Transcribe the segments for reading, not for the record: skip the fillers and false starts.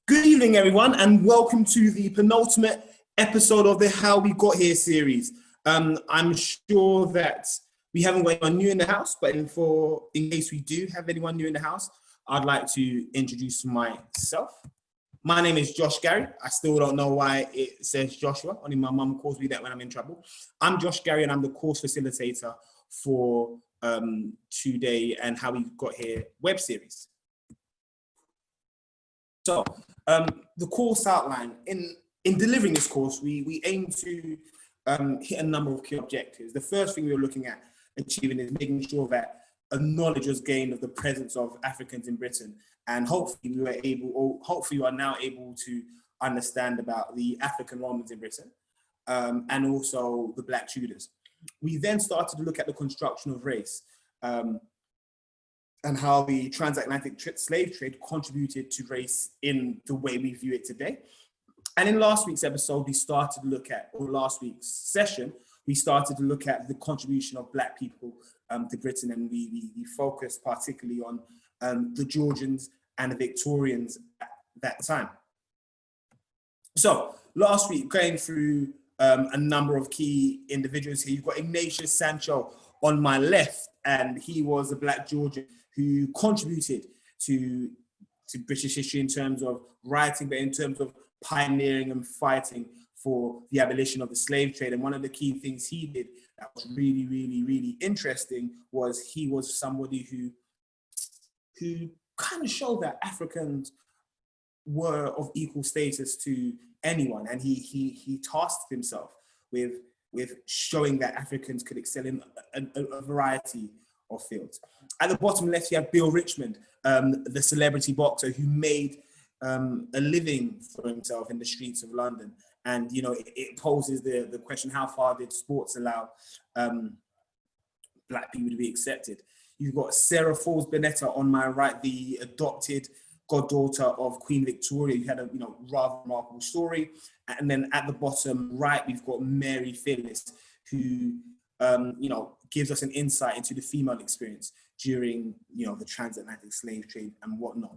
Good evening, everyone, and welcome to the penultimate episode of the How We Got Here series. I'm sure that we haven't got anyone new in the house, but in case we do have anyone new in the house, I'd like to introduce myself. My name is Josh Garry. I still don't know why it says Joshua. Only my mum calls me that when I'm in trouble. I'm Josh Garry, and I'm the course facilitator for Today and How We Got Here web series. So the course outline, in delivering this course, we aim to hit a number of key objectives. The first thing we were looking at achieving is making sure that a knowledge was gained of the presence of Africans in Britain. And hopefully you are now able to understand about the African Romans in Britain and also the Black Tudors. We then started to look at the construction of race and how the transatlantic slave trade contributed to race in the way we view it today. And in last week's episode, last week's session, we started to look at the contribution of Black people to Britain, and we focused particularly on the Georgians and the Victorians at that time. So last week, going through a number of key individuals here, you've got Ignatius Sancho on my left, and he was a Black Georgian who contributed to British history in terms of writing, but in terms of pioneering and fighting for the abolition of the slave trade. And one of the key things he did that was really, really, really interesting was he was somebody who kind of showed that Africans were of equal status to anyone. And he tasked himself with showing that Africans could excel in a variety of fields. At the bottom left, you have Bill Richmond, the celebrity boxer who made a living for himself in the streets of London. And, you know, it poses the question, how far did sports allow Black people to be accepted? You've got Sarah Falls Bonetta on my right, the adopted goddaughter of Queen Victoria, who had a rather remarkable story. And then at the bottom right, we've got Mary Phyllis, who gives us an insight into the female experience during the transatlantic slave trade and whatnot.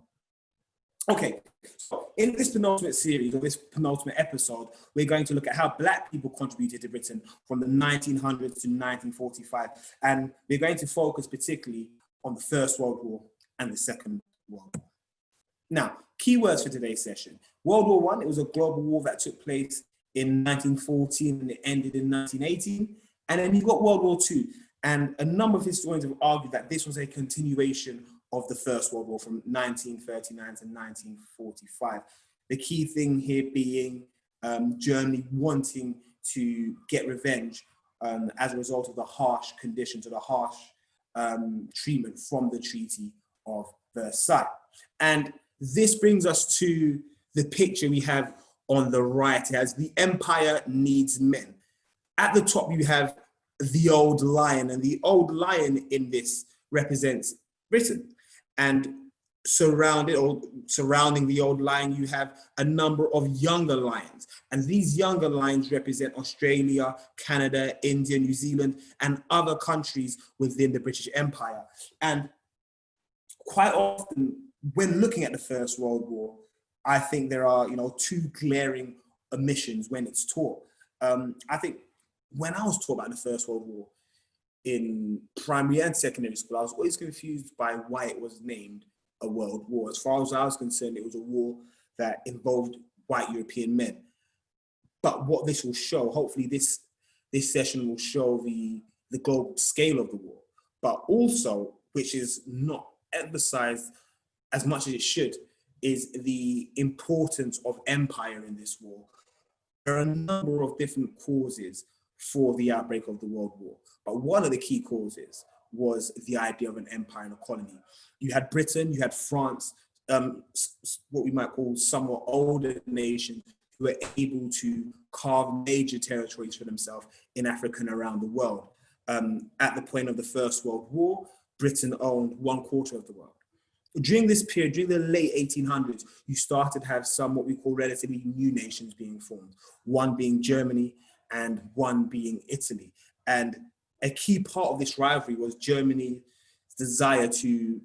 Okay, so in this penultimate series, or this penultimate episode, we're going to look at how Black people contributed to Britain from the 1900s to 1945. And we're going to focus particularly on the First World War and the Second World War. Now, keywords for today's session. World War I, it was a global war that took place in 1914 and it ended in 1918. And then you've got World War II. And a number of historians have argued that this was a continuation of the First World War from 1939 to 1945. The key thing here being Germany wanting to get revenge as a result of the harsh conditions or the harsh treatment from the Treaty of Versailles. And this brings us to the picture we have on the right as the empire needs men. At the top, you have the old lion, and the old lion in this represents Britain. And surrounding the old lion, you have a number of younger lions. And these younger lions represent Australia, Canada, India, New Zealand, and other countries within the British Empire. And quite often, when looking at the First World War, I think there are, two glaring omissions when it's taught. I think when I was taught about the First World War in primary and secondary school, I was always confused by why it was named a world war. As far as I was concerned, it was a war that involved white European men. But what this will show, hopefully this session will show the global scale of the war, but also, which is not emphasized as much as it should, is the importance of empire in this war. There are a number of different causes for the outbreak of the World War. But one of the key causes was the idea of an empire and a colony. You had Britain, you had France, what we might call somewhat older nations who were able to carve major territories for themselves in Africa and around the world. At the point of the First World War, Britain owned 1/4 of the world. During this period, during the late 1800s, you started to have some what we call relatively new nations being formed, one being Germany and one being Italy. And a key part of this rivalry was Germany's desire to,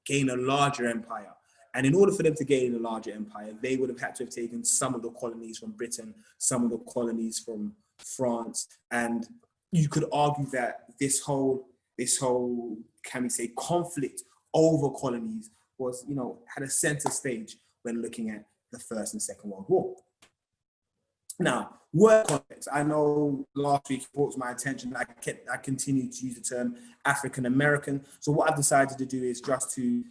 gain a larger empire And in order for them to gain a larger empire, they would have had to have taken some of the colonies from Britain, some of the colonies from France. And you could argue that this whole, can we say, conflict over colonies was, had a center stage when looking at the First and Second World War. Now, word context. I know last week brought to my attention, I continue to use the term African American. So what I've decided to do is just to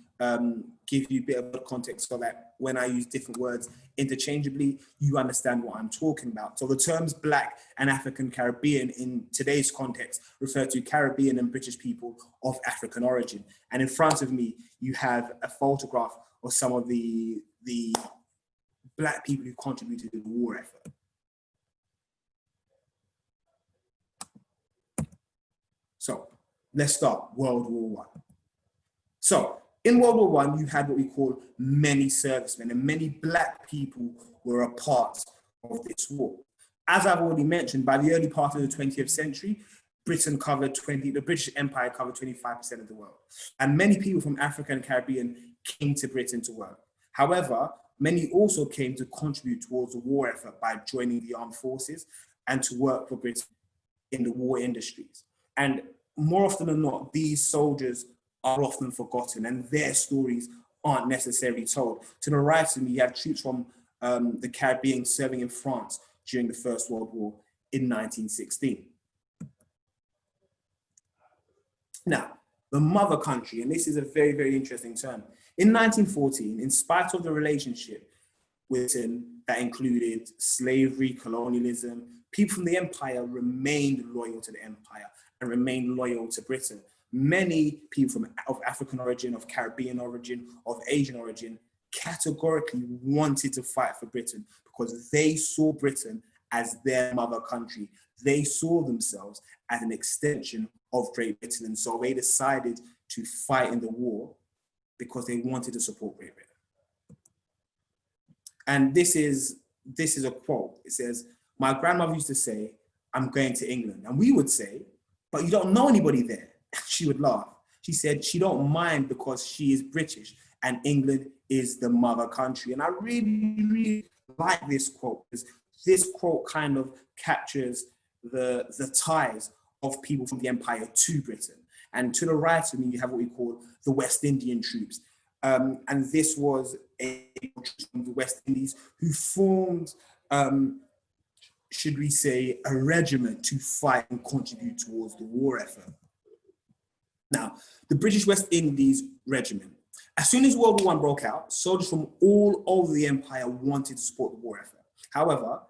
give you a bit of context so that when I use different words interchangeably, you understand what I'm talking about. So the terms Black and African Caribbean in today's context refer to Caribbean and British people of African origin. And in front of me, you have a photograph of some of the Black people who contributed to the war effort. So let's start World War I. So in World War I, you had what we call many servicemen, and many Black people were a part of this war. As I've already mentioned, by the early part of the 20th century, the British Empire covered 25% of the world. And many people from Africa and Caribbean came to Britain to work. However, many also came to contribute towards the war effort by joining the armed forces and to work for Britain in the war industries. And more often than not, these soldiers are often forgotten and their stories aren't necessarily told. To the right of me, you have troops from the Caribbean serving in France during the First World War in 1916. Now, the mother country, and this is a very, very interesting term. In 1914, in spite of the relationship with Britain that included slavery, colonialism, people from the empire remained loyal to the empire and remained loyal to Britain. Many people of African origin, of Caribbean origin, of Asian origin, categorically wanted to fight for Britain because they saw Britain as their mother country. They saw themselves as an extension of Great Britain. And so they decided to fight in the war because they wanted to support Great Britain. And this is a quote. It says, "My grandmother used to say, 'I'm going to England.' And we would say, 'But you don't know anybody there.' She would laugh. She said she don't mind because she is British and England is the mother country." And I really, really like this quote because this quote kind of captures the ties of people from the empire to Britain. And to the right of me, you have what we call the West Indian troops. And this was a troop from the West Indies who formed, should we say, a regiment to fight and contribute towards the war effort. Now, the British West Indies Regiment. As soon as World War I broke out, soldiers from all over the empire wanted to support the war effort. However,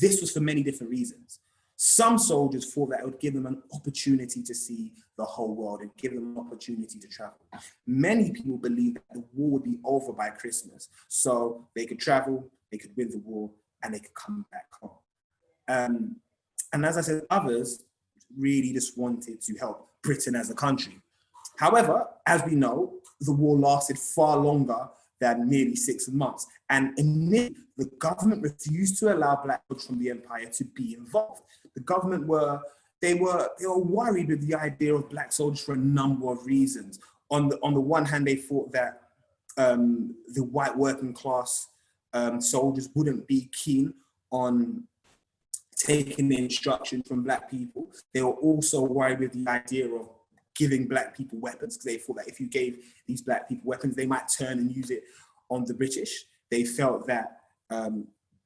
this was for many different reasons. Some soldiers thought that it would give them an opportunity to see the whole world and give them an opportunity to travel. Many people believed that the war would be over by Christmas, so they could travel, they could win the war, and they could come back home. And as I said, others really just wanted to help Britain as a country. However, as we know, the war lasted far longer than nearly 6 months. And initially, the government refused to allow Black soldiers from the empire to be involved. The government were worried with the idea of Black soldiers for a number of reasons. On the one hand, they thought that the white working class soldiers wouldn't be keen on taking the instruction from Black people. They were also worried with the idea of giving Black people weapons because they thought that if you gave these Black people weapons, they might turn and use it on the British. They felt that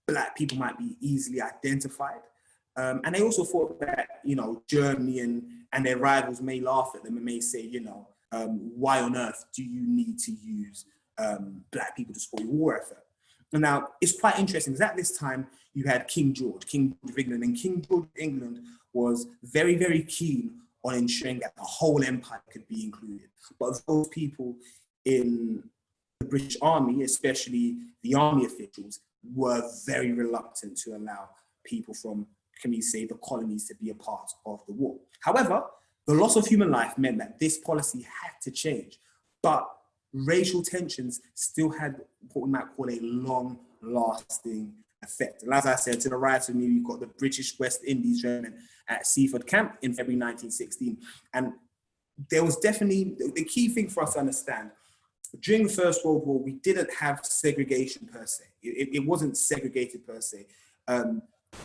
Black people might be easily identified. And they also thought that, Germany and their rivals may laugh at them and may say, why on earth do you need to use Black people to support your war effort? And now it's quite interesting because at this time you had King George of England, and King George of England was very, very keen on ensuring that the whole empire could be included. But those people in the British Army, especially the army officials, were very reluctant to allow people from, can we say, the colonies to be a part of the war. However, the loss of human life meant that this policy had to change, but racial tensions still had what we might call a long-lasting effect. And as I said, to the right of me, we've got the British West Indies Regiment at Seaford Camp in February 1916. And there was definitely, the key thing for us to understand during the First World War, we didn't have segregation per se. It wasn't segregated per se.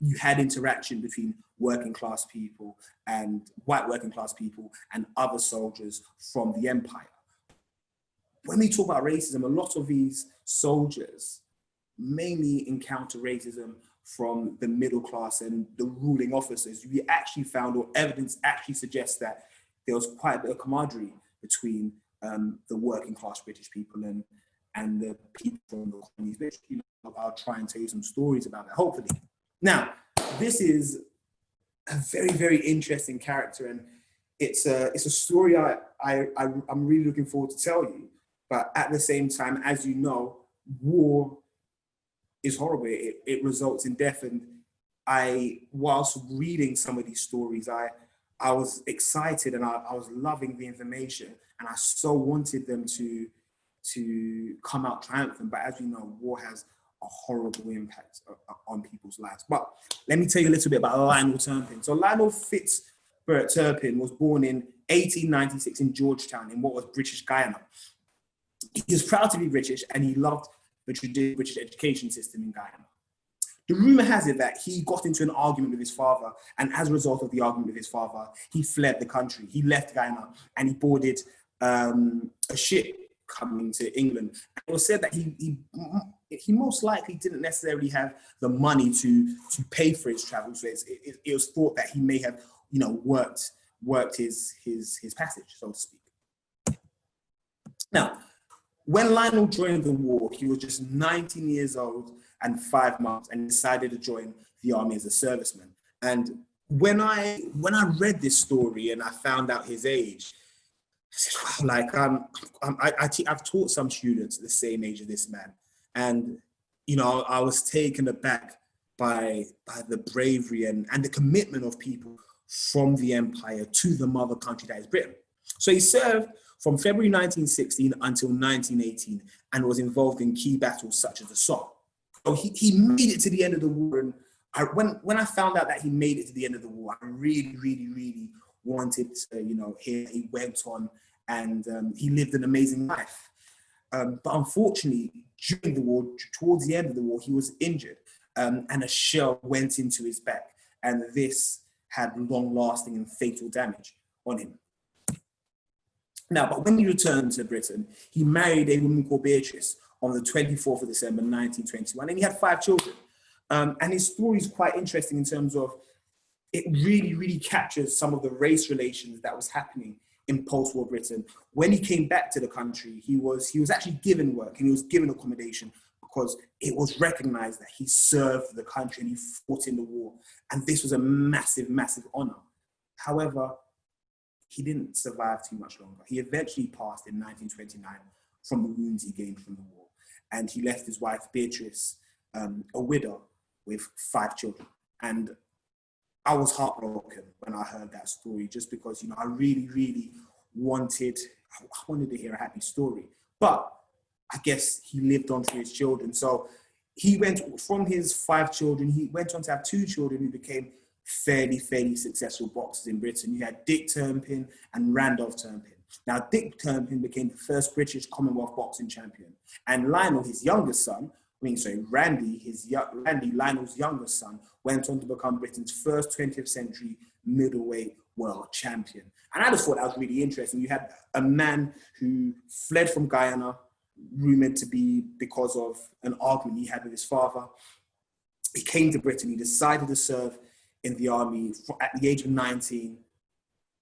You had interaction between working class people and white working class people and other soldiers from the empire. When we talk about racism, a lot of these soldiers mainly encounter racism from the middle class and the ruling officers. We actually found, or evidence actually suggests, that there was quite a bit of camaraderie between the working class British people and the people from the colonies, which, you know, I'll try and tell you some stories about that, hopefully. Now, this is a very, very interesting character, and it's a story I'm really looking forward to tell you. But at the same time, as you know, war is horrible. It results in death. And whilst reading some of these stories, I was excited and I was loving the information, and I so wanted them to come out triumphant. But as you know, war has a horrible impact on people's lives. But let me tell you a little bit about Lionel Turpin. So Lionel Fitzbert Turpin was born in 1896 in Georgetown, in what was British Guyana. He was proud to be British, and he loved the traditional British education system in Guyana. The rumor has it that he got into an argument with his father, and as a result of the argument with his father, he fled the country. He left Guyana and he boarded a ship coming to England. And it was said that he most likely didn't necessarily have the money to pay for his travel. So it was thought that he may have, you know, worked his passage, so to speak. Now, when Lionel joined the war, he was just 19 years old and 5 months, and decided to join the army as a serviceman. And when I read this story and I found out his age, I said, wow, like I've taught some students the same age of this man, and you know, I was taken aback by the bravery and the commitment of people from the empire to the mother country that is Britain. So he served from February 1916 until 1918 and was involved in key battles such as the Somme. So he made it to the end of the war. And when I found out that he made it to the end of the war, I really, really, really wanted to, you know, hear he went on and he lived an amazing life. But unfortunately, during the war, towards the end of the war, he was injured and a shell went into his back. And this had long-lasting and fatal damage on him. Now, but when he returned to Britain, he married a woman called Beatrice on the 24th of December, 1921, and he had 5 children. And his story is quite interesting in terms of it really, really captures some of the race relations that was happening in post-war Britain. When he came back to the country, he was actually given work and he was given accommodation because it was recognized that he served the country and he fought in the war. And this was a massive, massive honor. However, he didn't survive too much longer. He eventually passed in 1929 from the wounds he gained from the war. And he left his wife, Beatrice, a widow with 5 children. And I was heartbroken when I heard that story, just because, you know, I really, really wanted to hear a happy story. But I guess he lived on through his children. So he went from his 5 children, he went on to have 2 children who became fairly successful boxers in Britain. You had Dick Turpin and Randolph Turpin. Now, Dick Turpin became the first British Commonwealth boxing champion. And Lionel, his youngest son, Randy, Lionel's youngest son, went on to become Britain's first 20th century middleweight world champion. And I just thought that was really interesting. You had a man who fled from Guyana, rumored to be because of an argument he had with his father. He came to Britain, he decided to serve in the army at the age of 19.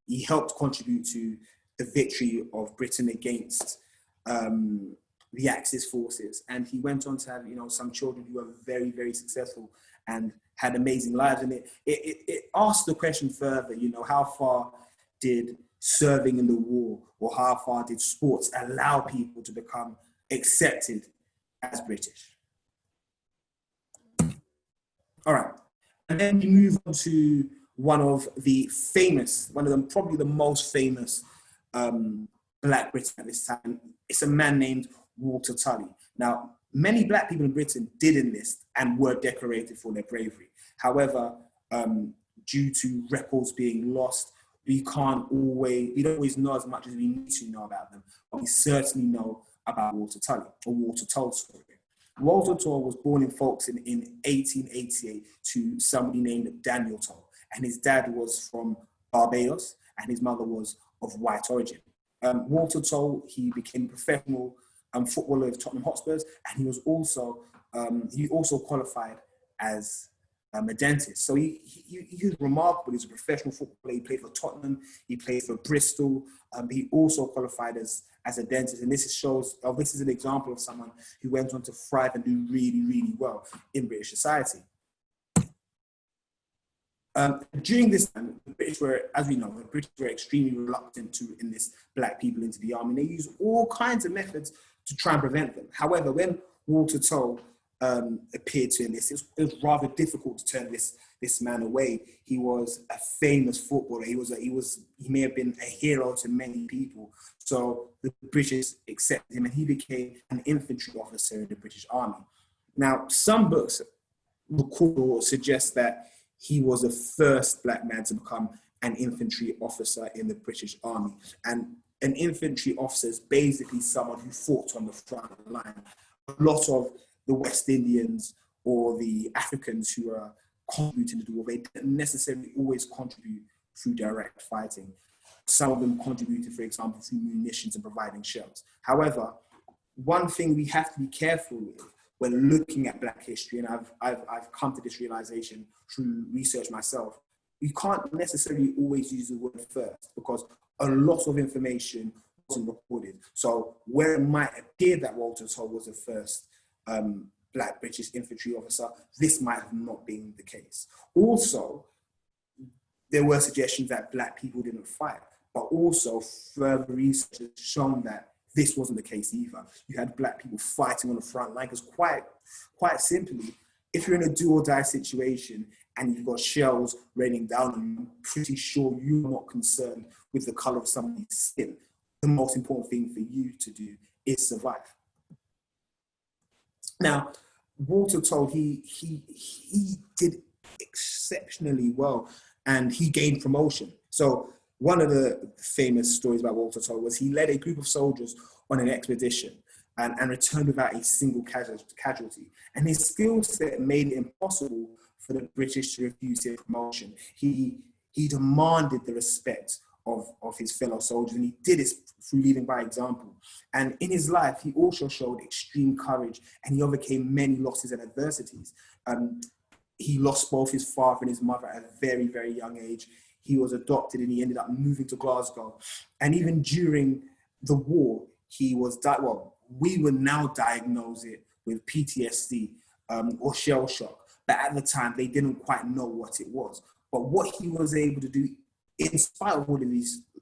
He helped contribute to the victory of Britain against the Axis forces. And he went on to have, you know, some children who were very, very successful and had amazing lives. And it asked the question further, you know, how far did serving in the war, or how far did sports allow people to become accepted as British? All right. And then we move on to one of them, probably the most famous Black Brits at this time. It's a man named Walter Tully. Now, many Black people in Britain did enlist and were decorated for their bravery. However, due to records being lost, we don't always know as much as we need to know about them, but we certainly know about Walter Tully, or Walter Tull, sorry. Walter Tull was born in Folkestone in 1888 to somebody named Daniel Tull, and his dad was from Barbados, and his mother was of white origin. Walter Tull, he became a professional footballer of Tottenham Hotspurs, and he also qualified as a dentist. So he was remarkable. He's a professional footballer. He played for Tottenham. He played for Bristol. He also qualified as a dentist. And this is an example of someone who went on to thrive and do really, really well in British society. During this time, the British were, as we know, the British were extremely reluctant to enlist black people into the army. They used all kinds of methods to try and prevent them. However, when Walter Tull appeared to enlist, it was rather difficult to turn this man away. He was a famous footballer. He may have been a hero to many people. So the British accepted him, and he became an infantry officer in the British Army. Now, some books record or suggest that he was the first black man to become an infantry officer in the British Army. And an infantry officer is basically someone who fought on the front line. A lot of the West Indians or the Africans who are contributing to the war, they didn't necessarily always contribute through direct fighting. Some of them contributed, for example, through munitions and providing shells. However, one thing we have to be careful with when looking at Black history, and I've come to this realization through research myself, you can't necessarily always use the word first, because a lot of information wasn't recorded. So where it might appear that Walter Tull was the first Black British infantry officer, this might have not been the case. Also, there were suggestions that Black people didn't fight, but also further research has shown that this wasn't the case either. You had Black people fighting on the front line, because quite simply, if you're in a do or die situation and you've got shells raining down on you, I'm pretty sure you're not concerned with the color of somebody's skin. The most important thing for you to do is survive. Now, Walter Tull, he did exceptionally well, and he gained promotion. So one of the famous stories about Walter Tull was he led a group of soldiers on an expedition and returned without a single casualty. And his skill set made it impossible for the British to refuse his promotion. He demanded the respect of his fellow soldiers, and he did it through leading by example. And in his life, he also showed extreme courage, and he overcame many losses and adversities. He lost both his father and his mother at a very, very young age. He was adopted, and he ended up moving to Glasgow. And even during the war, he was, we would now diagnose it with PTSD or shell shock. But at the time, they didn't quite know what it was. But what he was able to do, in spite of all of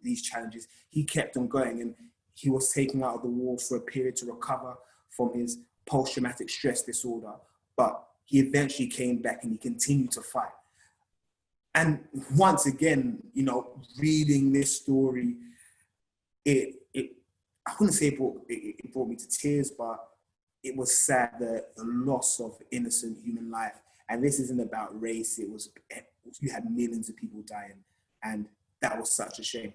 these challenges, he kept on going, and he was taken out of the war for a period to recover from his post-traumatic stress disorder. But he eventually came back, and he continued to fight. And once again, reading this story, I wouldn't say it brought me to tears, but it was sad, the loss of innocent human life. And this isn't about race. You had millions of people dying, and that was such a shame.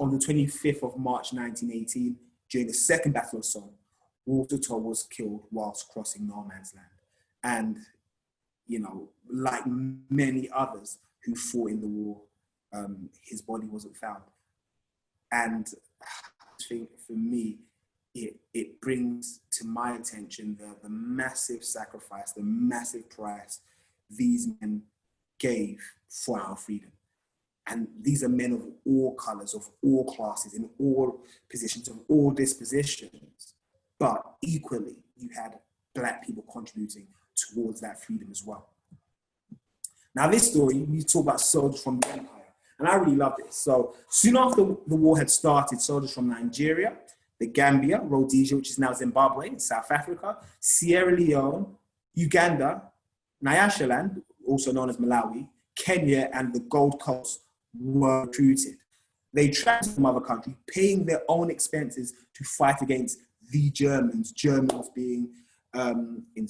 On the 25th of March, 1918, during the Second Battle of Somme, Walter Tull was killed whilst crossing no man's land. And, like many others who fought in the war, his body wasn't found. And I think for me, it brings to my attention the massive sacrifice, the massive price these men gave for our freedom. And these are men of all colors, of all classes, in all positions, of all dispositions. But equally, you had Black people contributing towards that freedom as well. Now, this story, we talk about soldiers from the Empire, and I really love this. So soon after the war had started, soldiers from Nigeria, the Gambia, Rhodesia, which is now Zimbabwe, South Africa, Sierra Leone, Uganda, Nyasaland, also known as Malawi, Kenya, and the Gold Coast were recruited. They traveled to another country, paying their own expenses to fight against the Germans. Germans being, in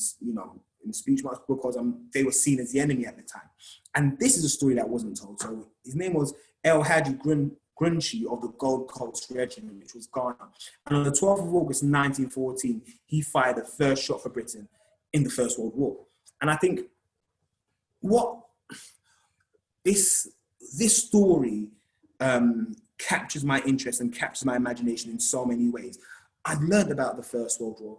speech marks, because they were seen as the enemy at the time. And this is a story that wasn't told. So his name was El Hadji Grunchi of the Gold Coast Regiment, which was Ghana. And on the 12th of August 1914, he fired the first shot for Britain in the First World War. And I think what this story captures my interest and captures my imagination in so many ways. I've learned about the First World War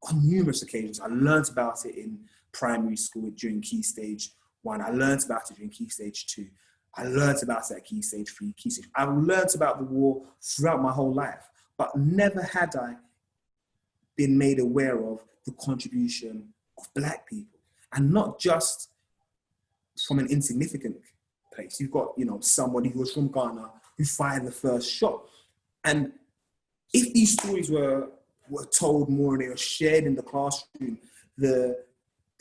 on numerous occasions. I learned about it in primary school during Key Stage 1. I learned about it during Key Stage 2. I learned about it at Key Stage 3, Key Stage. I've learned about the war throughout my whole life, but never had I been made aware of the contribution of Black people. And not just from an insignificant place. You've got, somebody who was from Ghana who fired the first shot. And if these stories were told more and they were shared in the classroom, the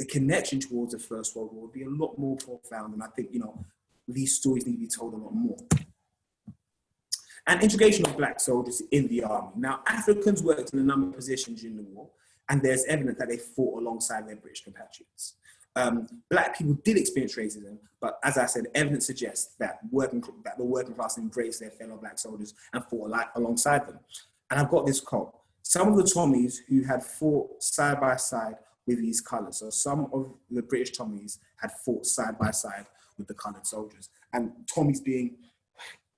connection towards the First World War would be a lot more profound. And I think, these stories need to be told a lot more. And integration of Black soldiers in the army. Now, Africans worked in a number of positions during the war, and there's evidence that they fought alongside their British compatriots. Black people did experience racism, but as I said, evidence suggests that the working class embraced their fellow Black soldiers and fought alongside them. And I've got this quote: some of the Tommies who had fought side by side with these colours, so some of the British Tommies had fought side by side with the coloured soldiers, and Tommies being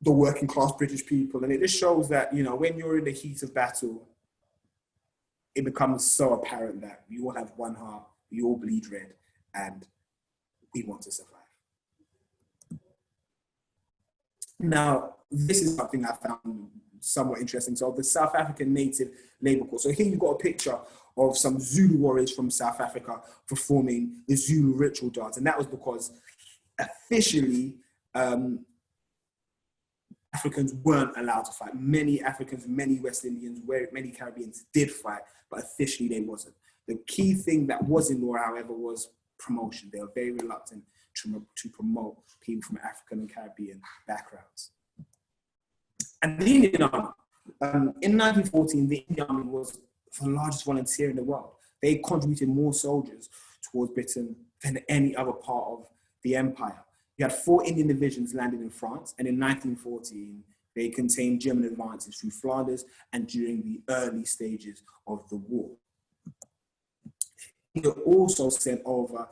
the working class British people. And it just shows that, when you're in the heat of battle, it becomes so apparent that we all have one heart, we all bleed red, and we want to survive. Now, this is something I found somewhat interesting. So the South African Native Labour Corps. So here you've got a picture of some Zulu warriors from South Africa performing the Zulu ritual dance. And that was because officially, Africans weren't allowed to fight. Many Africans, many West Indians, many Caribbeans did fight, but officially they wasn't. The key thing that was in law, however, was promotion. They were very reluctant to promote people from African and Caribbean backgrounds. And the Indian Army, in 1914, the Indian Army was the largest volunteer in the world. They contributed more soldiers towards Britain than any other part of the empire. You had 4 Indian divisions landed in France, and in 1914, they contained German advances through Flanders and during the early stages of the war. He also sent over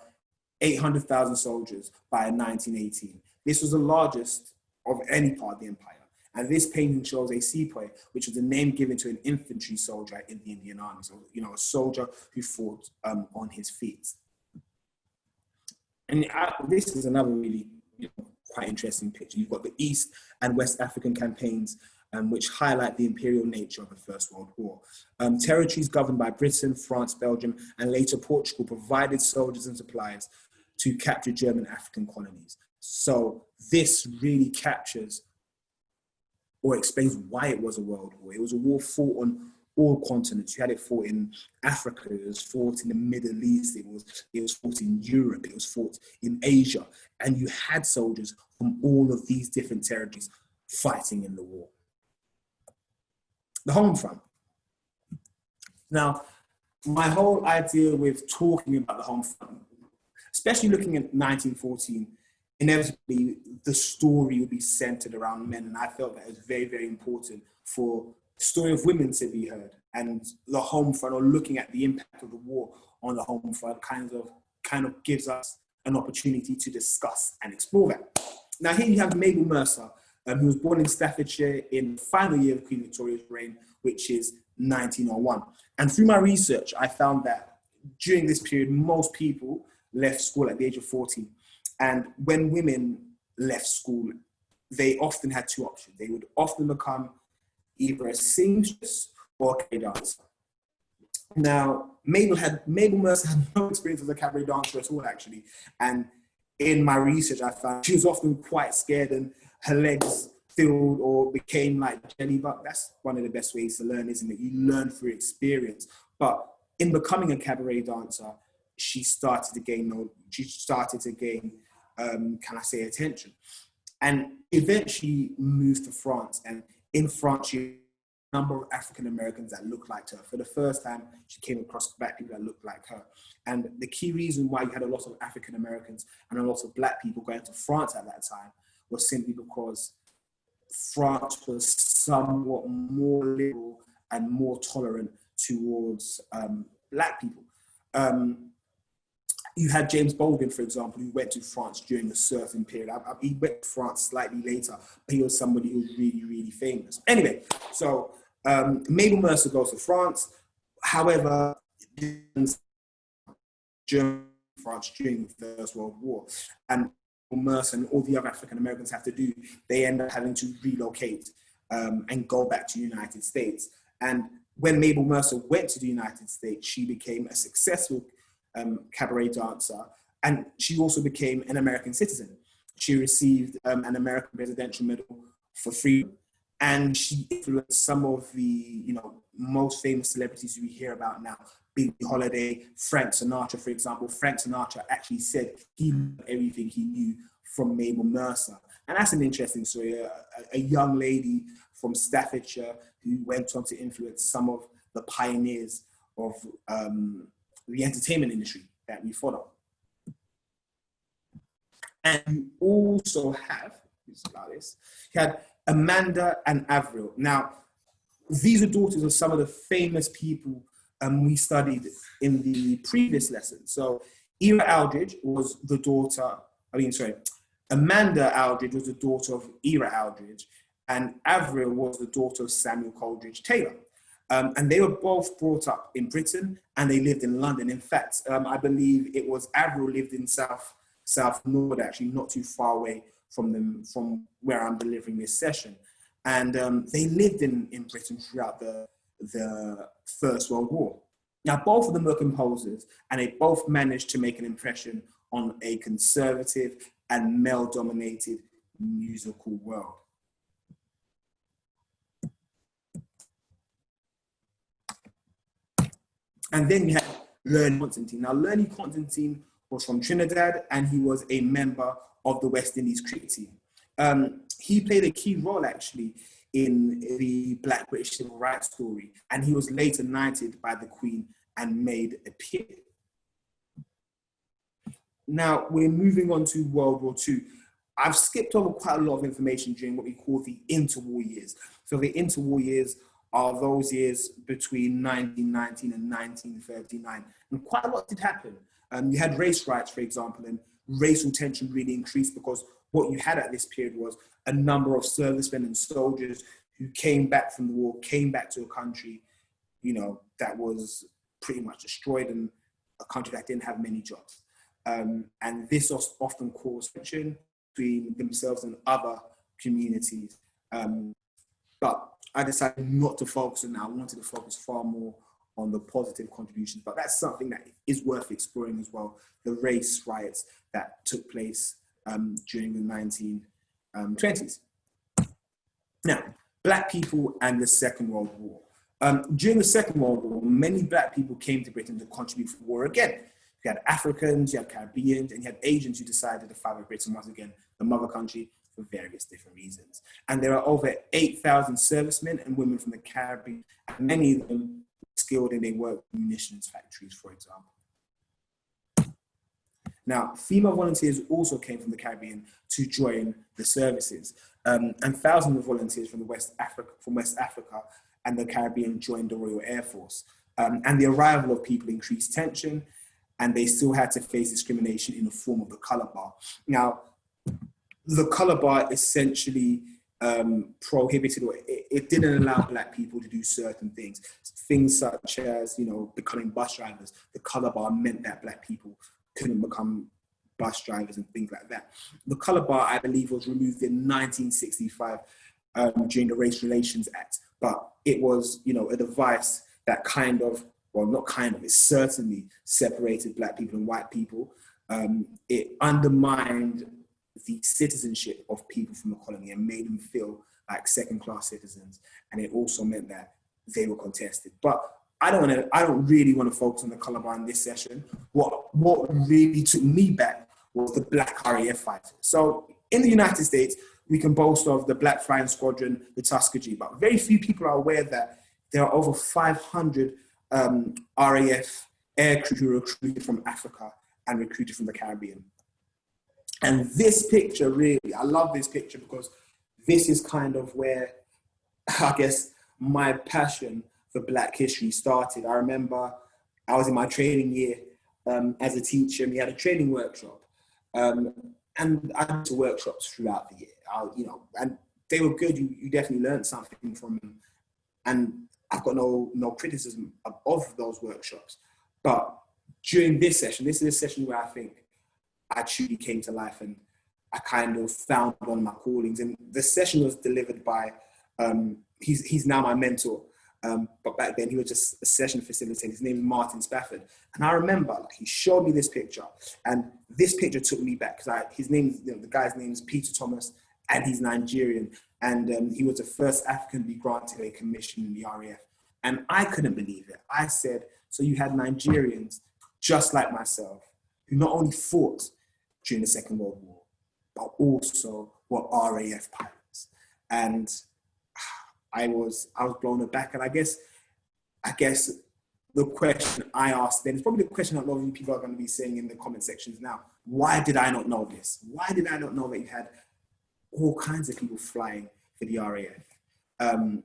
800,000 soldiers by 1918. This was the largest of any part of the empire. And this painting shows a sepoy, which was the name given to an infantry soldier in the Indian Army. So, a soldier who fought on his feet. And this is another really quite interesting picture. You've got the East and West African campaigns, which highlight the imperial nature of the First World War. Territories governed by Britain, France, Belgium, and later Portugal provided soldiers and supplies to capture German African colonies. So this really captures or explains why it was a world war. It was a war fought on all continents. You had it fought in Africa, it was fought in the Middle East, it was fought in Europe, it was fought in Asia, and you had soldiers from all of these different territories fighting in the war. The home front. Now, my whole idea with talking about the home front, especially looking at 1914, inevitably the story would be centered around men, and I felt that it was very, very important for the story of women to be heard, and the home front, or looking at the impact of the war on the home front, kind of gives us an opportunity to discuss and explore that. Now here you have Mabel Mercer, who was born in Staffordshire in the final year of Queen Victoria's reign, which is 1901. And through my research, I found that during this period, most people left school at the age of 14. And when women left school, they often had 2 options. They would often become either a seamstress or a cabaret dancer. Now, Mabel Mercer had no experience as a cabaret dancer at all, actually. And in my research, I found she was often quite scared and her legs filled or became like jelly, but that's one of the best ways to learn, isn't it? You learn through experience. But in becoming a cabaret dancer, she started to gain, can I say, attention. And eventually moved to France. And in France, she had a number of African Americans that looked like her. For the first time, she came across Black people that looked like her. And the key reason why you had a lot of African Americans and a lot of Black people going to France at that time was simply because France was somewhat more liberal and more tolerant towards black people. You had James Baldwin, for example, who went to France during the surfing period. He went to France slightly later, but he was somebody who was really, really famous. Anyway, so Mabel Mercer goes to France. However, Germany, France during the First World War, and Mercer and all the other African Americans have to do, they end up having to relocate and go back to the United States. And when Mabel Mercer went to the United States, she became a successful cabaret dancer, and she also became an American citizen. She received an American Presidential Medal for freedom, and she influenced some of the most famous celebrities we hear about now. Billie Holiday, Frank Sinatra, for example. Frank Sinatra actually said he learned everything he knew from Mabel Mercer. And that's an interesting story. A young lady from Staffordshire who went on to influence some of the pioneers of the entertainment industry that we follow. And you also have, you had Amanda and Avril. Now, these are daughters of some of the famous people we studied in the previous lesson. So Amanda Aldridge was the daughter of Ira Aldridge, and Avril was the daughter of Samuel Coleridge Taylor. And they were both brought up in Britain, and they lived in London. In fact, I believe it was Avril lived in South Norwood, actually not too far away from where I'm delivering this session. And they lived in Britain throughout the First World War. Now, both of them were composers, and they both managed to make an impression on a conservative and male-dominated musical world. And then you had Lerny Constantine. Now, Lerny Constantine was from Trinidad, and he was a member of the West Indies cricket team. He played a key role, actually, in the Black British Civil Rights story, and he was later knighted by the Queen and made a peer. Now, we're moving on to World War II. I've skipped over quite a lot of information during what we call the interwar years. So the interwar years are those years between 1919 and 1939. And quite a lot did happen. You had race riots, for example, and racial tension really increased because what you had at this period was a number of servicemen and soldiers who came back from the war, came back to a country, that was pretty much destroyed, and a country that didn't have many jobs. And this often caused tension between themselves and other communities. But I decided not to focus on that. I wanted to focus far more on the positive contributions, but that's something that is worth exploring as well, the race riots that took place during the 1920s. Now, Black people and the Second World War. During the Second World War, many Black people came to Britain to contribute for the war again. You had Africans, you had Caribbeans, and you had Asians who decided to fight with Britain once again, the mother country, for various different reasons. And there are over 8,000 servicemen and women from the Caribbean, and many of them skilled and they worked in munitions factories, for example. Now, female volunteers also came from the Caribbean to join the services, and thousands of volunteers from West Africa and the Caribbean joined the Royal Air Force. And the arrival of people increased tension, and they still had to face discrimination in the form of the colour bar. Now, the colour bar essentially prohibited, or it didn't allow Black people to do certain things. Things such as, becoming bus drivers. The colour bar meant that Black people couldn't become bus drivers and things like that. The colour bar, I believe, was removed in 1965 during the Race Relations Act, but it was, a device that it certainly separated Black people and white people. It undermined the citizenship of people from the colony and made them feel like second-class citizens, and it also meant that they were contested. But I don't really want to focus on the colour bar in this session. What really took me back was the Black RAF fighters. So in the United States, we can boast of the Black Flying Squadron, the Tuskegee, but very few people are aware that there are over 500 RAF aircrew who were recruited from Africa and recruited from the Caribbean. And this picture, really, I love this picture because this is kind of where I guess my passion for Black history started. I remember I was in my training year as a teacher, and we had a training workshop. And I went to workshops throughout the year, and they were good. You definitely learned something from them. And I've got no criticism of those workshops. But during this session, this is a session where I think I truly came to life, and I kind of found one of my callings. And the session was delivered by, he's now my mentor, but back then he was just a session facilitator. His name is Martin Spafford. And I remember he showed me this picture, and this picture took me back because the guy's name is Peter Thomas, and he's Nigerian. And he was the first African to be granted a commission in the RAF. And I couldn't believe it. I said, so you had Nigerians just like myself, who not only fought during the Second World War, but also were RAF pilots. And I was blown aback. And I guess the question I asked then is probably the question that a lot of you people are going to be saying in the comment sections now. Why did I not know this? Why did I not know that you had all kinds of people flying for the RAF? And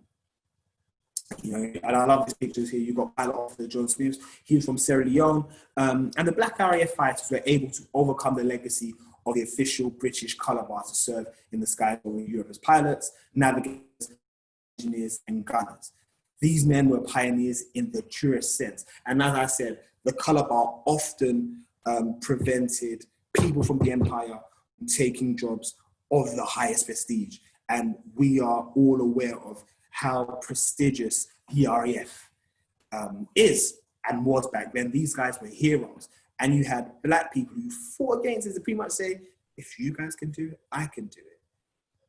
I love these pictures here. You've got Pilot Officer John Smith. He was from Sierra Leone. And the Black RAF fighters were able to overcome the legacy of the official British colour bar to serve in the skies over Europe as pilots, navigators, engineers, and gunners. These men were pioneers in the truest sense. And as I said, the colour bar often prevented people from the empire from taking jobs of the highest prestige. And we are all aware of how prestigious the RAF is and was back then. These guys were heroes. And you had Black people who fought against it to pretty much say, if you guys can do it, I can do it,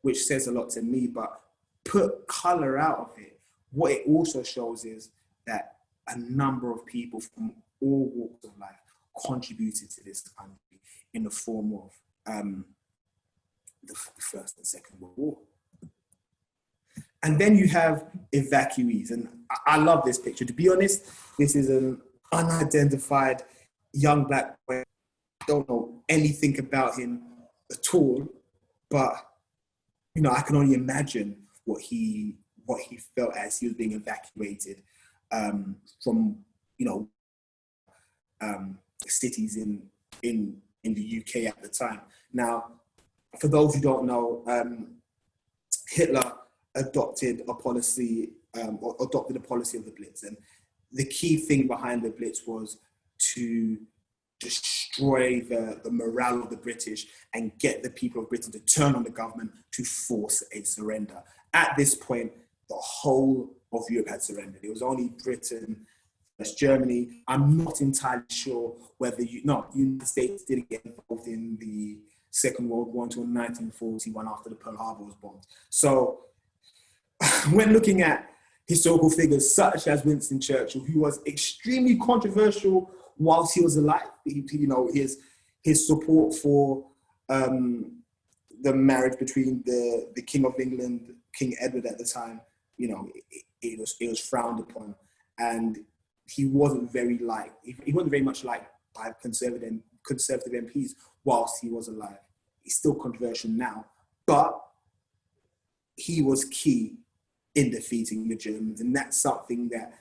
which says a lot to me. But put colour out of it, what it also shows is that a number of people from all walks of life contributed to this country in the form of the First and Second World War. And then you have evacuees. And I love this picture. To be honest, this is an unidentified young Black boy. I don't know anything about him at all, but I can only imagine what he felt as he was being evacuated from cities in the UK at the time. Now, for those who don't know, Hitler adopted a policy of the Blitz, and the key thing behind the Blitz was to destroy the morale of the British and get the people of Britain to turn on the government to force a surrender. At this point, the whole of Europe had surrendered. It was only Britain, plus Germany. I'm not entirely sure whether the United States didn't get involved in the Second World War until 1941 after the Pearl Harbor was bombed. So when looking at historical figures such as Winston Churchill, who was extremely controversial whilst he was alive, his support for the marriage between the King of England, King Edward at the time, it was frowned upon, and he wasn't very much liked by conservative MPs whilst he was alive. He's still controversial now, but he was key in defeating the Germans, and that's something that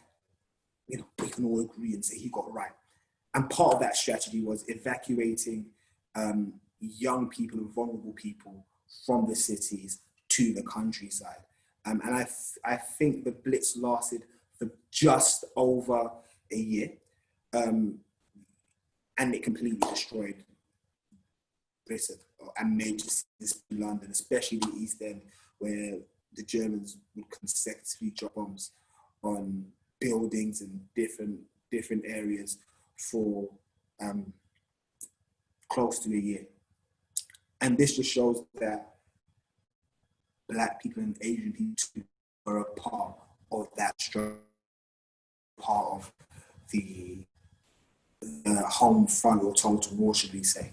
we can all agree and say he got right. And part of that strategy was evacuating young people and vulnerable people from the cities to the countryside. And I think the Blitz lasted for just over a year, and it completely destroyed Britain and major cities in London, especially the East End, where the Germans would consecutively drop bombs on buildings and different areas for close to a year. And this just shows that Black people and Asian people are a part of that struggle, part of the home front or total war, should we say.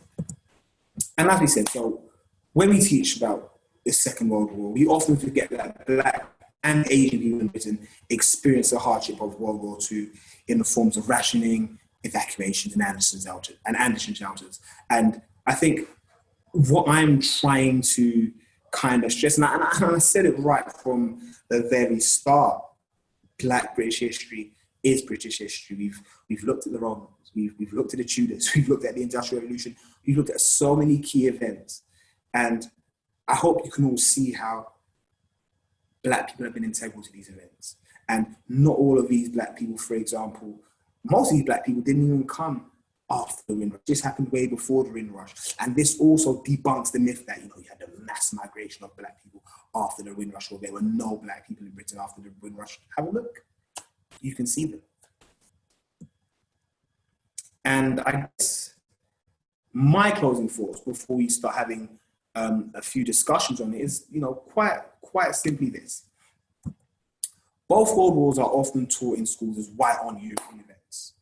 And as we said, so when we teach about the Second World War, we often forget that Black and Asian people in Britain experienced the hardship of World War II in the forms of rationing, evacuations, and ammunition shelters. And I think what I'm trying to kind of stress. And I said it right from the very start. Black British history is British history. We've looked at the Romans, we've looked at the Tudors, we've looked at the Industrial Revolution, we've looked at so many key events. And I hope you can all see how Black people have been integral to these events. And not all of these Black people, for example, most of these Black people didn't even come after the Windrush. This happened way before the Windrush. And this also debunks the myth that, you had a mass migration of Black people after the Windrush, or there were no Black people in Britain after the Windrush. Have a look. You can see them. And I guess my closing thoughts before we start having a few discussions on it is, quite simply this. Both world wars are often taught in schools as white-on European events.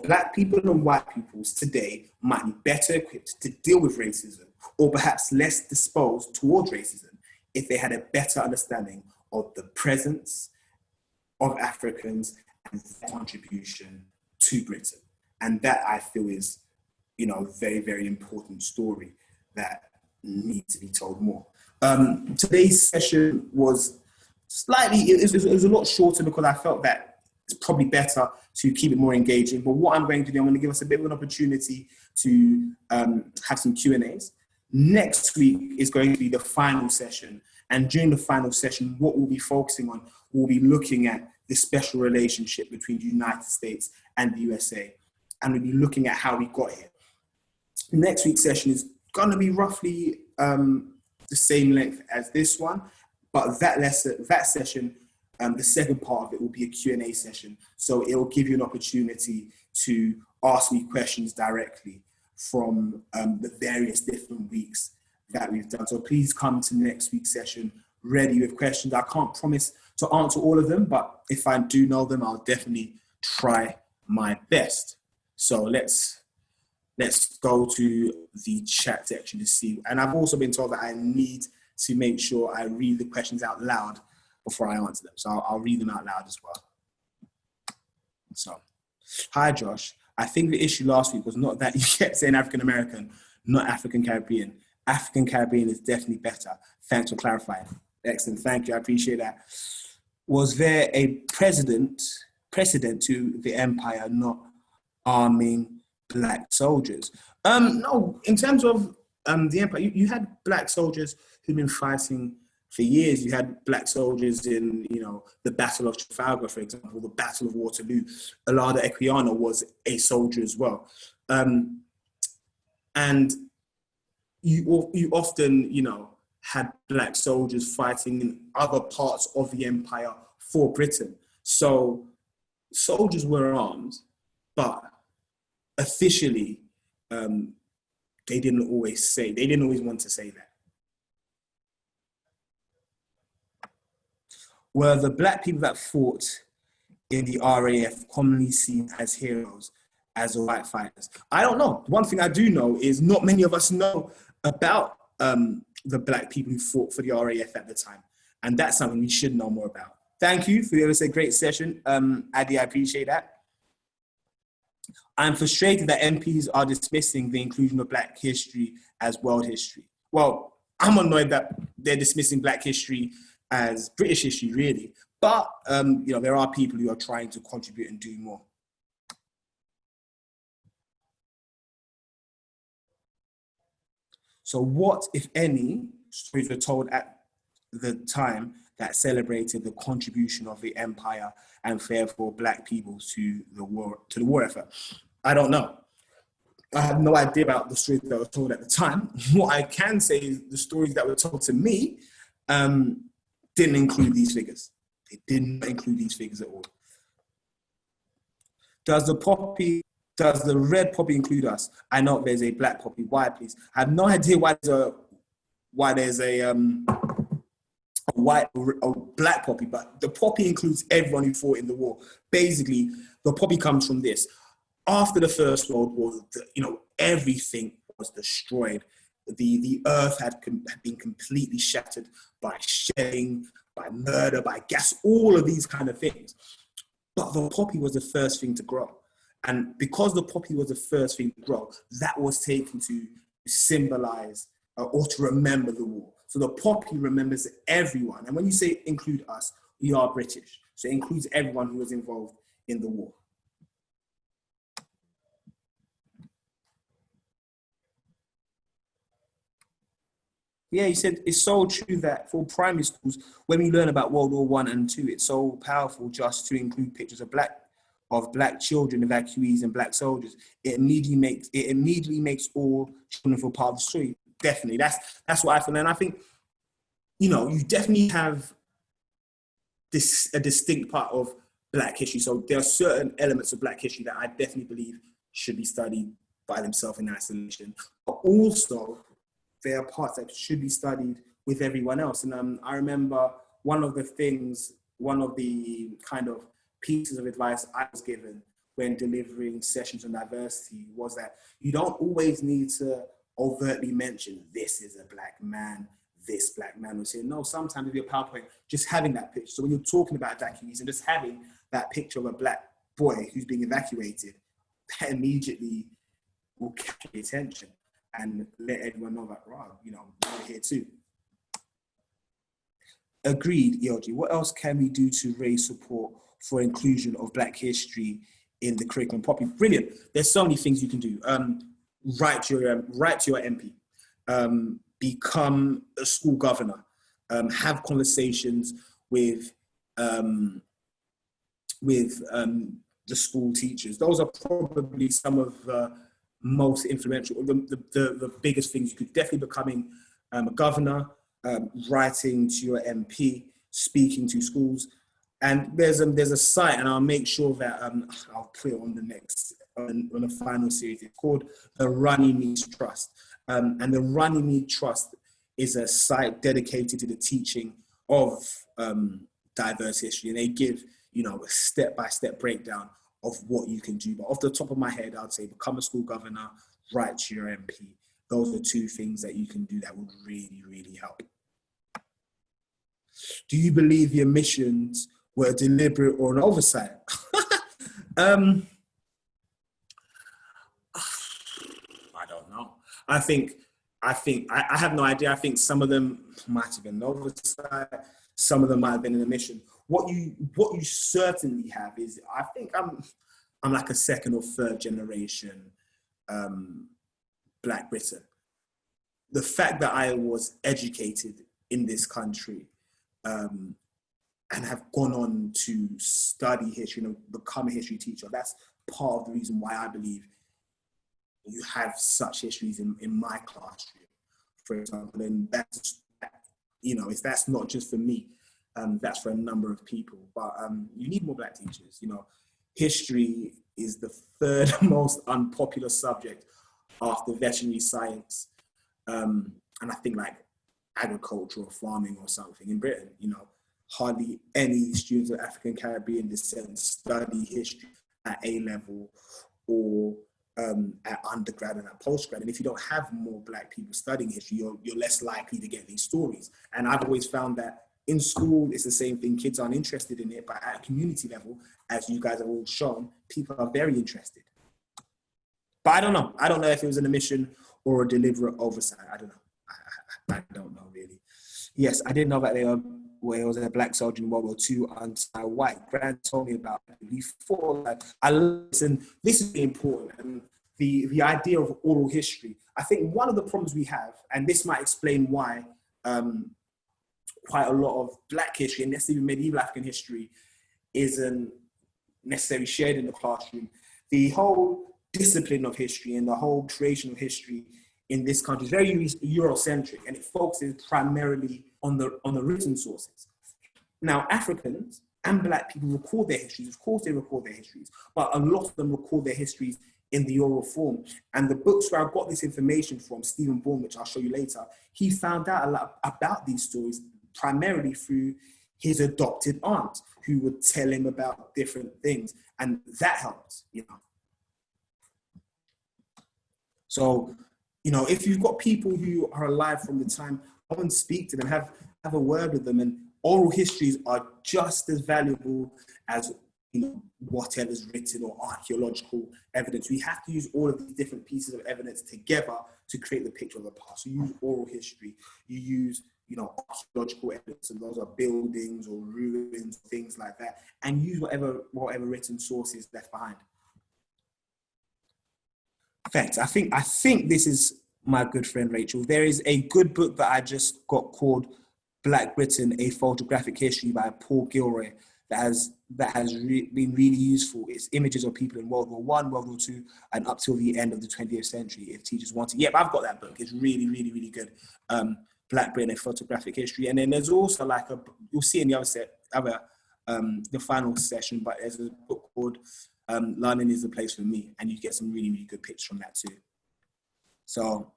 Black people and white peoples today might be better equipped to deal with racism, or perhaps less disposed towards racism, if they had a better understanding of the presence of Africans and their contribution to Britain. And that, I feel, is, a very, very important story that needs to be told more. Today's session was it was a lot shorter because I felt that it's probably better to keep it more engaging. But what I'm going to do, I'm going to give us a bit of an opportunity to have some Q&As. Next week is going to be the final session. And during the final session, what we'll be focusing on, we'll be looking at the special relationship between the United States and the USA. And we'll be looking at how we got here. Next week's session is going to be roughly the same length as this one. But that session, the second part of it will be a Q&A session. So it will give you an opportunity to ask me questions directly from the various different weeks that we've done. So please come to next week's session ready with questions. I can't promise to answer all of them, but if I do know them, I'll definitely try my best. So let's go to the chat section to see. And I've also been told that I need to make sure I read the questions out loud before I answer them. So I'll read them out loud as well. So, hi Josh. I think the issue last week was not that you kept saying African American, not African Caribbean. African Caribbean is definitely better. Thanks for clarifying. Excellent, thank you, I appreciate that. Was there a precedent to the empire not arming Black soldiers? No, in terms of the empire, you had Black soldiers who've been fighting for years. You had Black soldiers in, the Battle of Trafalgar, for example, the Battle of Waterloo. Olaudah Equiano was a soldier as well. And you often, had Black soldiers fighting in other parts of the empire for Britain. So soldiers were armed, but officially, they didn't always want to say that. Were the Black people that fought in the RAF commonly seen as heroes, as white fighters? I don't know. One thing I do know is not many of us know about the Black people who fought for the RAF at the time. And that's something we should know more about. Thank you for the great session. Adi, I appreciate that. I'm frustrated that MPs are dismissing the inclusion of Black history as world history. Well, I'm annoyed that they're dismissing Black history as British history, really. But, there are people who are trying to contribute and do more. So what, if any, stories were told at the time that celebrated the contribution of the empire and therefore Black people to the war effort? I don't know. I have no idea about the stories that were told at the time. What I can say is the stories that were told to me didn't include these figures. They did not include these figures at all. Does the red poppy include us? I know there's a black poppy. Why, please? I have no idea why there's a black poppy, but the poppy includes everyone who fought in the war. Basically, the poppy comes from this. After the First World War, everything was destroyed. The earth had been completely shattered by shelling, by murder, by gas, all of these kind of things. But the poppy was the first thing to grow. And because the poppy was the first thing to grow, that was taken to symbolize or to remember the war. So the poppy remembers everyone. And when you say include us, we are British. So it includes everyone who was involved in the war. Yeah, he said it's so true that for primary schools, when we learn about World War One and Two, it's so powerful just to include pictures of black children, evacuees, and black soldiers. It immediately makes all children feel part of the story. Definitely, that's what I feel, and I think you definitely have a distinct part of Black history. So there are certain elements of Black history that I definitely believe should be studied by themselves in isolation, but also there are parts that should be studied with everyone else. And I remember one of the kind of pieces of advice I was given when delivering sessions on diversity was that you don't always need to overtly mention this is a Black man, this Black man was here. No, sometimes with your PowerPoint, just having that picture. So when you're talking about evacuees and just having that picture of a Black boy who's being evacuated, that immediately will catch the attention and let everyone know that, right, we're here too. Agreed, ELG. What else can we do to raise support for inclusion of Black history in the curriculum? Poppy, brilliant. There's so many things you can do. Write to your MP. Become a school governor. Have conversations with the school teachers. Those are probably some of the most influential, the biggest things. You could definitely becoming a governor, writing to your MP, speaking to schools. And there's a site, and I'll make sure that I'll put it on the next, on the final series. It's called the Runnymede Trust. And the Runnymede Trust is a site dedicated to the teaching of diverse history. And they give, a step-by-step breakdown of what you can do. But off the top of my head, I'd say become a school governor, write to your MP. Those are two things that you can do that would really, really help. Do you believe the omissions were deliberate or an oversight? I don't know. I have no idea. I think some of them might have been an oversight. Some of them might have been an omission. What you certainly have is, I think I'm like a second or third generation Black Briton. The fact that I was educated in this country and have gone on to study history and become a history teacher, that's part of the reason why I believe you have such histories in my classroom, for example. And that's not just for me, that's for a number of people. But you need more Black teachers. History is the third most unpopular subject after veterinary science, and I think like agriculture or farming or something in Britain. Hardly any students of African Caribbean descent study history at A level or at undergrad and at postgrad. And if you don't have more Black people studying history, you're less likely to get these stories. And I've always found that in school, it's the same thing. Kids aren't interested in it, but at a community level, as you guys have all shown, people are very interested. But I don't know. I don't know if it was an omission or a deliberate oversight. I don't know. I don't know, really. Yes, I didn't know that there was a Black soldier in World War II anti-white. Grant told me about it before. I listen. This is important. And the idea of oral history. I think one of the problems we have, and this might explain why quite a lot of Black history, and even medieval African history, isn't necessarily shared in the classroom. The whole discipline of history and the whole creation of history in this country is very Eurocentric, and it focuses primarily on the written sources. Now, Africans and Black people record their histories. Of course, they record their histories, but a lot of them record their histories in the oral form. And the books where I got this information from, Stephen Bourne, which I'll show you later, he found out a lot about these stories primarily through his adopted aunt, who would tell him about different things, and that helped, So, if you've got people who are alive from the time, go and speak to them, have a word with them. And oral histories are just as valuable as whatever's written or archaeological evidence. We have to use all of these different pieces of evidence together to create the picture of the past. So you use oral history, you use archaeological evidence, and those are buildings or ruins, things like that, and use whatever written source is left behind. Thanks. I think this is my good friend Rachel. There is a good book that I just got called Black Britain: A Photographic History by Paul Gilroy that has been really useful. It's images of people in World War I, World War II, and up till the end of the 20th century, if teachers want to. Yep, I've got that book. It's really, really, really good. Black Britain: A Photographic History. And then there's also like you'll see in the the final session, but there's a book called Learning is the Place for Me, and you get some really, really good pictures from that too. So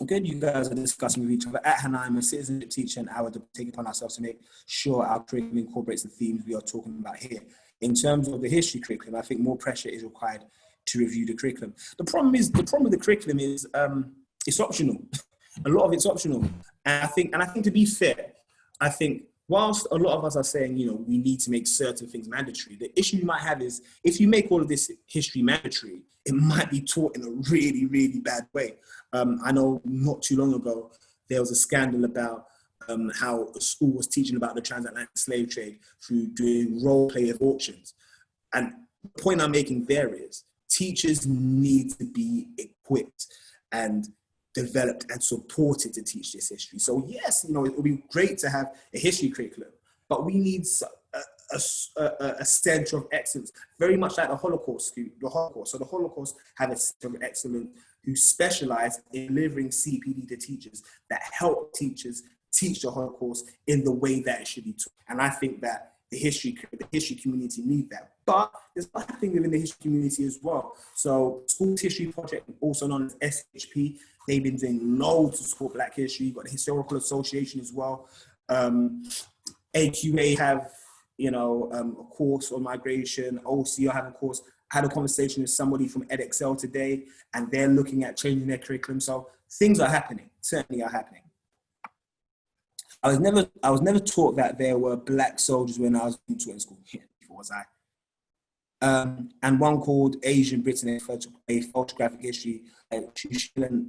good, you guys are discussing with each other. At Hannah, I'm a citizenship teacher, and I would take it upon ourselves to make sure our curriculum incorporates the themes we are talking about here. In terms of the history curriculum, I think more pressure is required to review the curriculum. The problem with the curriculum is it's optional. A lot of it's optional, and I think to be fair, I think whilst a lot of us are saying, we need to make certain things mandatory, the issue you might have is if you make all of this history mandatory, it might be taught in a really, really bad way. I know not too long ago, there was a scandal about how a school was teaching about the transatlantic slave trade through doing role play of auctions. And the point I'm making there is teachers need to be equipped and developed and supported to teach this history. So yes, it would be great to have a history curriculum, but we need a center of excellence, very much like the Holocaust. So the Holocaust have a center of excellence who specialize in delivering CPD to teachers that help teachers teach the Holocaust in the way that it should be taught. And I think that the history community need that. But there's other things within the history community as well. So Schools History Project, also known as SHP, they've been doing loads to support Black history. You've got the Historical Association as well. AQA have, a course on migration. OCR have a course. I had a conversation with somebody from EdXL today, and they're looking at changing their curriculum. So things are happening, certainly are happening. I was never taught that there were Black soldiers when I was taught in school. Yeah, was I? And one called Asian Britain: A Photographic History, and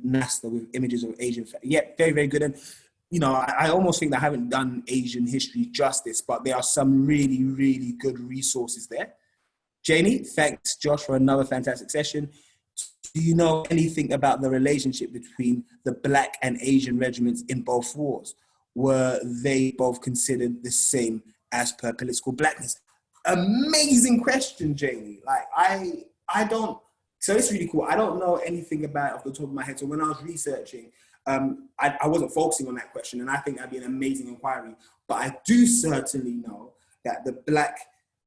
Nasta with images of Asian. Yeah, very, very good. And I almost think that I haven't done Asian history justice, but there are some really, really good resources there. Janie, thanks, Josh, for another fantastic session. Do you know anything about the relationship between the Black and Asian regiments in both wars? Were they both considered the same as per political blackness? Amazing question, Jamie. Like, I don't, so it's really cool. I don't know anything about it off the top of my head. So when I was researching, I wasn't focusing on that question, and I think that'd be an amazing inquiry. But I do certainly know that the Black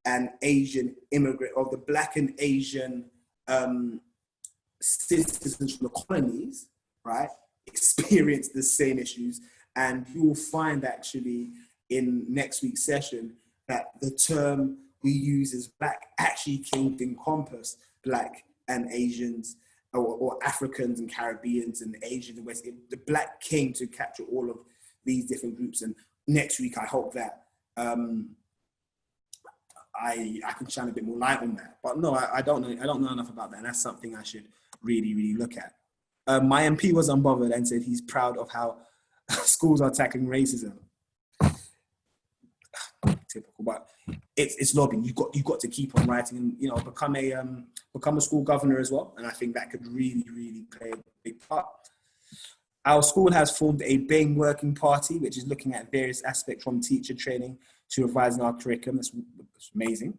and Asian immigrant, or the Black and Asian citizens from the colonies, right, experience the same issues. And you will find actually in next week's session that the term we use as Black actually came to encompass Black and Asians, or Africans and Caribbeans and Asians and West. The Black came to capture all of these different groups. And next week, I hope that I can shine a bit more light on that. But no, I don't know enough about that. And that's something I should really, really look at. My MP was unbothered and said he's proud of how schools are tackling racism. Typical, but it's lobbying. You've got to keep on writing, and become a school governor as well. And I think that could really, really play a big part. Our school has formed a BAME working party, which is looking at various aspects from teacher training to revising our curriculum. That's amazing.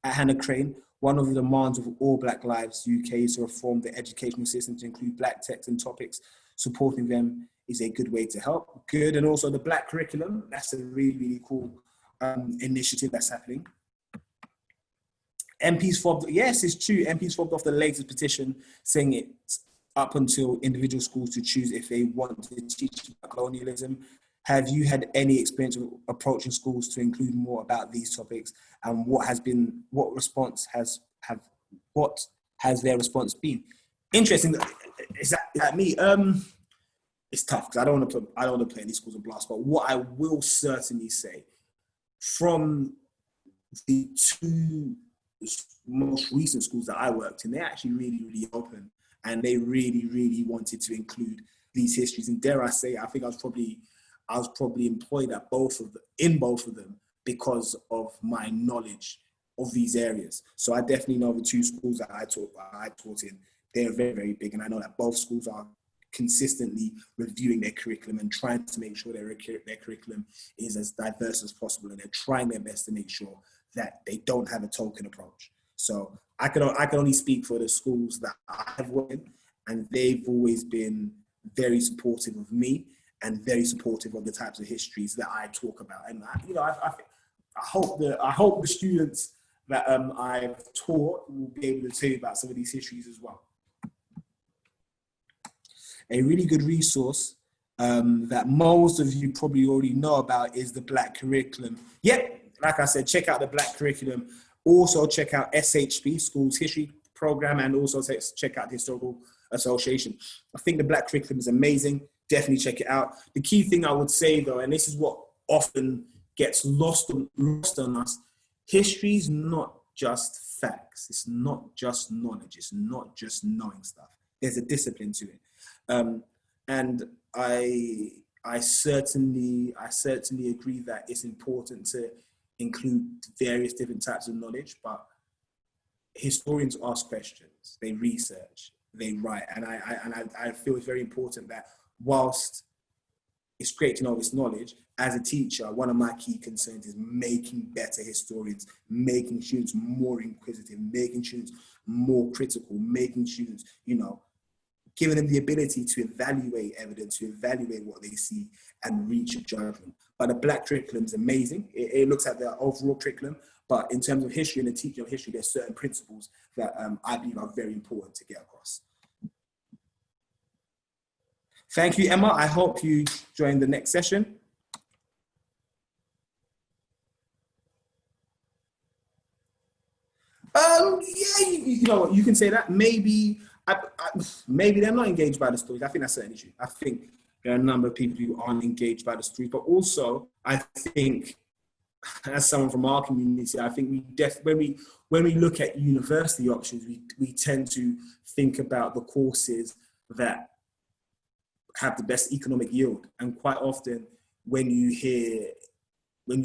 At Hannah Crane, one of the demands of All Black Lives UK is to reform the educational system to include Black texts and topics. Supporting them is a good way to help. Good. And also the Black curriculum, that's a really, really cool initiative that's happening. MPs fobbed, yes, it's true. MPs fobbed off the latest petition saying it's up until individual schools to choose if they want to teach about colonialism. Have you had any experience of approaching schools to include more about these topics, and what has their response been? Interesting. Is that me? It's tough because I don't want to put any schools on blast. But what I will certainly say, from the two most recent schools that I worked in, they're actually really, really open, and they really, really wanted to include these histories. And dare I say, I think I was probably I was probably employed at in both of them because of my knowledge of these areas. So I definitely know the two schools that I taught in, they're very, very big. And I know that both schools are consistently reviewing their curriculum and trying to make sure their curriculum is as diverse as possible. And they're trying their best to make sure that they don't have a token approach. So I can only speak for the schools that I've worked in, and they've always been very supportive of me and very supportive of the types of histories that I talk about. And I hope the students that I've taught will be able to tell you about some of these histories as well. A really good resource that most of you probably already know about is the Black Curriculum. Yep, like I said, check out the Black Curriculum. Also check out SHP, Schools History Program, and also check out the Historical Association. I think the Black Curriculum is amazing. Definitely check it out. The key thing I would say though, and this is what often gets lost on us, history is not just facts. It's not just knowledge. It's not just knowing stuff. There's a discipline to it. And I certainly agree that it's important to include various different types of knowledge, but historians ask questions, they research, they write, and I feel it's very important that whilst it's great to know this knowledge, as a teacher, one of my key concerns is making better historians, making students more inquisitive, making students more critical, making students, giving them the ability to evaluate evidence, to evaluate what they see and reach a judgment. But the Black curriculum is amazing. It looks at the overall curriculum, but in terms of history and the teaching of history, there's certain principles that I believe are very important to get across. Thank you, Emma. I hope you join the next session. Yeah, you can say that. Maybe they're not engaged by the stories. I think that's an issue. I think there are a number of people who aren't engaged by the stories, but also I think, as someone from our community, I think when we look at university options, we tend to think about the courses that have the best economic yield. And quite often, when you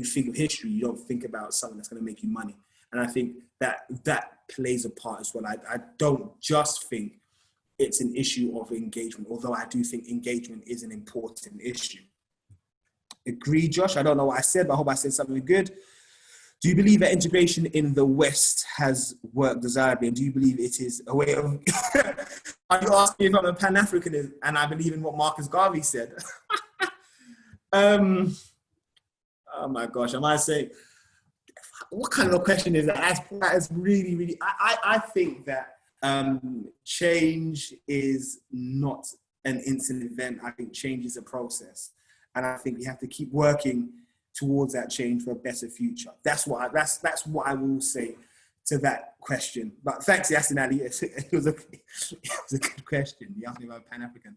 think of history, you don't think about something that's going to make you money. And I think that plays a part as well. I don't just think it's an issue of engagement, although I do think engagement is an important issue. Agree, Josh? I don't know what I said, but I hope I said something good. Do you believe that integration in the West has worked desirably? And do you believe it is a way of... Are you asking if I'm a Pan-Africanist and I believe in what Marcus Garvey said? Oh my gosh, am I saying... What kind of a question is that? That is really, really... I think that change is not an instant event. I think change is a process. And I think we have to keep working towards that change for a better future. That's what I will say to that question. But thanks, Yasin Ali. It was a good question. You asked me about Pan-African.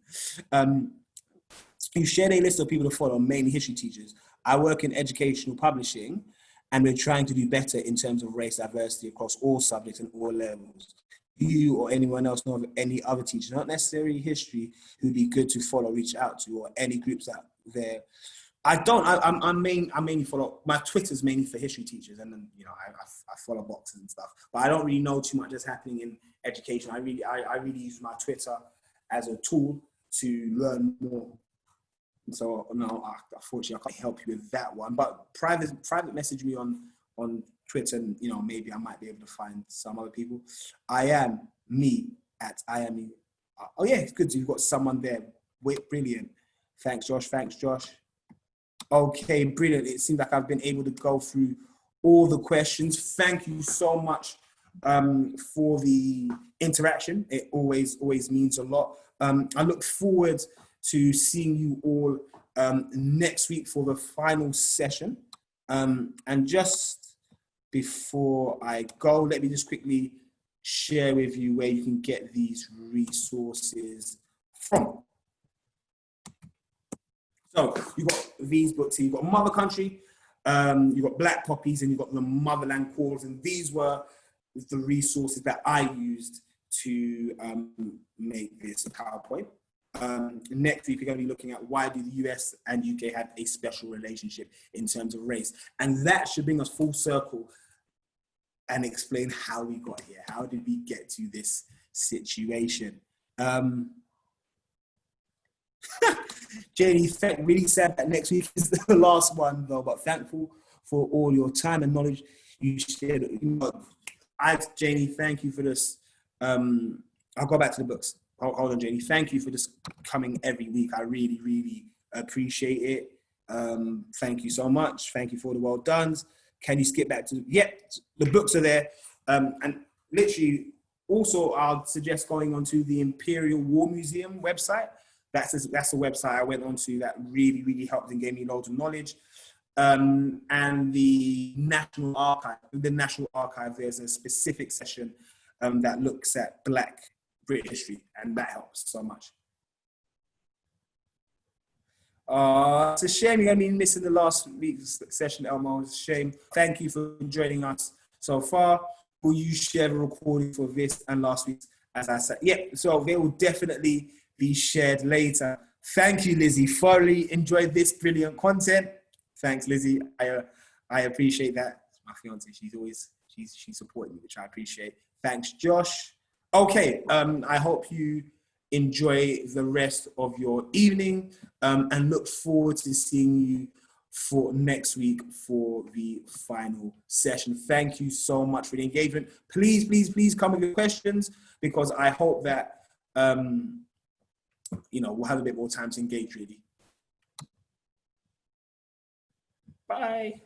You shared a list of people to follow, mainly history teachers. I work in educational publishing, and we're trying to do better in terms of race diversity across all subjects and all levels. You or anyone else know of any other teachers, not necessarily history, who'd be good to follow, reach out to, or any groups out there? I mainly follow, my Twitter's mainly for history teachers, and then I follow boxes and stuff, but I don't really know too much that's happening in education. I really use my Twitter as a tool to learn more. So no, unfortunately I can't help you with that one, but private message me on Twitter, and maybe I might be able to find some other people. I am me. Oh yeah, it's good. So you've got someone there. Wait, brilliant. Thanks, Josh. Okay, brilliant. It seems like I've been able to go through all the questions. Thank you so much for the interaction. It always means a lot. I look forward to seeing you all next week for the final session. And just before I go, let me just quickly share with you where you can get these resources from. So you've got these books here. You've got Mother Country, you've got Black Poppies, and you've got the Motherland Calls. And these were the resources that I used to make this PowerPoint. Next week, we're going to be looking at why do the US and UK have a special relationship in terms of race. And that should bring us full circle and explain how we got here. How did we get to this situation? Janie, really sad that next week is the last one, though, but thankful for all your time and knowledge you shared. Janie, thank you for this. I'll go back to the books. Hold on, Janie. Thank you for this coming every week. I really, really appreciate it. Thank you so much. Thank you for the well dones. Can you skip back to, the books are there. And literally, also, I'll suggest going onto the Imperial War Museum website. That's a website I went onto that really, really helped and gave me loads of knowledge. And the National Archive, there's a specific session that looks at Black British history, and that helps so much. It's a shame you're going to be missing the last week's session, Elmo. It's a shame. Thank you for joining us so far. Will you share the recording for this and last week's? As I said, so they will definitely be shared later. Thank you, Lizzie. Thoroughly enjoyed this brilliant content. Thanks, Lizzie. I appreciate that. My fiance, she's supporting me, which I appreciate. Thanks, Josh. Okay, I hope you enjoy the rest of your evening and look forward to seeing you for next week for the final session. Thank you so much for the engagement. Please, please, please come with your questions, because I hope that we'll have a bit more time to engage, really. Bye.